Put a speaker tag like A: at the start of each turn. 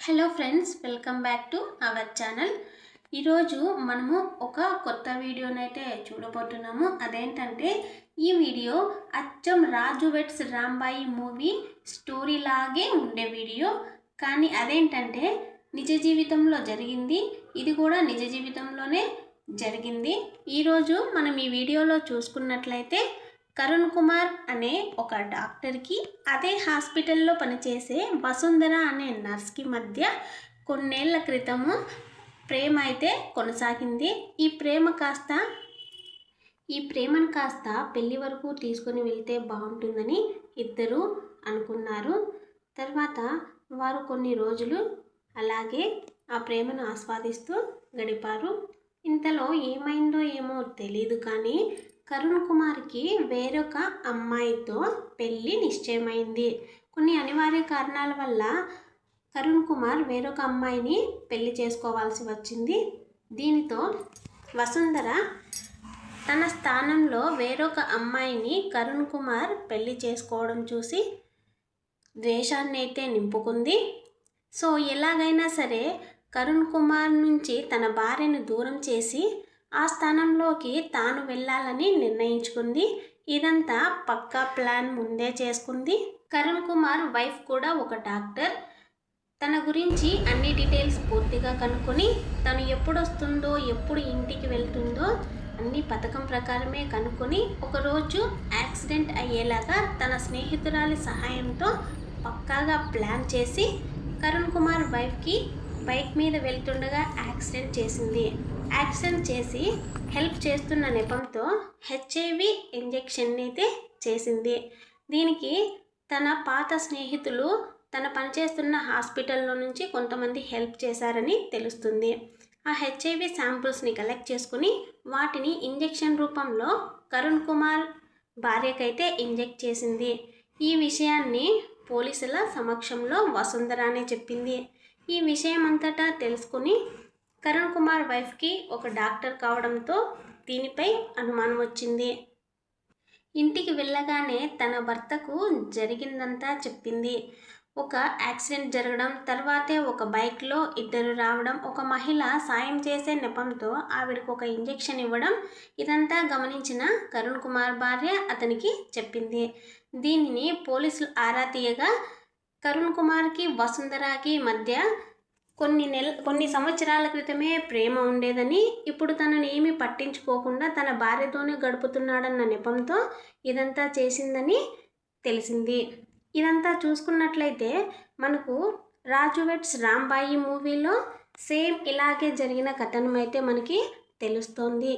A: Hello friends, welcome back to our channel. ఈరోజు మనము ఒక కొత్త వీడియోనైతే చూడబోతున్నాము. అదేంటంటే ఈ వీడియో అచ్చం రాజు వెడ్స్ రాంబాయి మూవీ స్టోరీ లాగే ఉండే వీడియో. కానీ అదేంటంటే నిజ జీవితంలో జరిగింది. ఇది కూడా నిజ జీవితంలోనే జరిగింది. ఈరోజు మనం ఈ వీడియోలో చూసుకున్నట్లయితే కరుణ్ కుమార్ అనే ఒక డాక్టర్కి అదే హాస్పిటల్లో పనిచేసే వసుంధర అనే నర్స్కి మధ్య కొన్నేళ్ల క్రితము ప్రేమ అయితే కొనసాగింది. ఈ ప్రేమను కాస్త పెళ్లి వరకు తీసుకొని వెళ్తే బాగుంటుందని ఇద్దరు అనుకున్నారు. తర్వాత వారు కొన్ని రోజులు అలాగే ఆ ప్రేమను ఆస్వాదిస్తూ గడిపారు. ఇంతలో ఏమైందో ఏమో తెలీదు, కానీ కరుణ్ కుమార్కి వేరొక అమ్మాయితో పెళ్ళి నిశ్చయమైంది. కొన్ని అనివార్య కారణాల వల్ల కరుణ్ కుమార్ వేరొక అమ్మాయిని పెళ్లి చేసుకోవాల్సి వచ్చింది. దీనితో వసుంధర తన స్థానంలో వేరొక అమ్మాయిని కరుణ్ కుమార్ పెళ్లి చేసుకోవడం చూసి ద్వేషాన్ని అయితే నింపుకుంది. సో ఎలాగైనా సరే కరుణ్ కుమార్ నుంచి తన భార్యను దూరం చేసి ఆ స్థానంలోకి తాను వెళ్ళాలని నిర్ణయించుకుంది. ఇదంతా పక్కా ప్లాన్ ముందే చేసుకుంది. కరుణ్ కుమార్ వైఫ్ కూడా ఒక డాక్టర్. తన గురించి అన్ని డీటెయిల్స్ పూర్తిగా కనుక్కొని తను ఎప్పుడు వస్తుందో ఎప్పుడు ఇంటికి వెళ్తుందో అన్ని పథకం ప్రకారమే కనుక్కొని ఒకరోజు యాక్సిడెంట్ అయ్యేలాగా తన స్నేహితురాలి సహాయంతో పక్కాగా ప్లాన్ చేసి కరుణ్ కుమార్ వైఫ్కి బైక్ మీద వెళ్తుండగా యాక్సిడెంట్ చేసింది. యాక్సిడెంట్ చేసి హెల్ప్ చేస్తున్న నెపంతో HIV ఇంజెక్షన్ అయితే చేసింది. దీనికి తన పాత స్నేహితులు తన పనిచేస్తున్న హాస్పిటల్లో నుంచి కొంతమంది హెల్ప్ చేశారని తెలుస్తుంది. ఆ HIV శాంపుల్స్ని కలెక్ట్ చేసుకుని వాటిని ఇంజెక్షన్ రూపంలో కరుణ్ కుమార్ భార్యకైతే ఇంజెక్ట్ చేసింది. ఈ విషయాన్ని పోలీసుల సమక్షంలో వసుంధరానే చెప్పింది. ఈ విషయం అంతటా తెలుసుకుని కరుణ్ కుమార్ వైఫ్కి ఒక డాక్టర్ కావడంతో దీనిపై అనుమానం వచ్చింది. ఇంటికి వెళ్ళగానే తన భర్తకు జరిగిందంతా చెప్పింది. ఒక యాక్సిడెంట్ జరగడం, తర్వాతే ఒక బైక్లో ఇద్దరు రావడం, ఒక మహిళ సాయం చేసే నెపంతో ఆవిడకు ఒక ఇంజెక్షన్ ఇవ్వడం, ఇదంతా గమనించిన కరుణ్ కుమార్ భార్య అతనికి చెప్పింది. దీనిని పోలీసులు ఆరా తీయగా కరుణ్ కుమార్కి వసుంధరాకి మధ్య కొన్ని సంవత్సరాల క్రితమే ప్రేమ ఉండేదని, ఇప్పుడు తనని ఏమీ పట్టించుకోకుండా తన భార్యతోనే గడుపుతున్నాడన్న నెపంతో ఇదంతా చేసిందని తెలిసింది. ఇదంతా చూసుకున్నట్లయితే మనకు రాజు వెడ్స్ రాంబాయి మూవీలో సేమ్ ఇలాగే జరిగిన కథనం అయితే మనకి తెలుస్తోంది.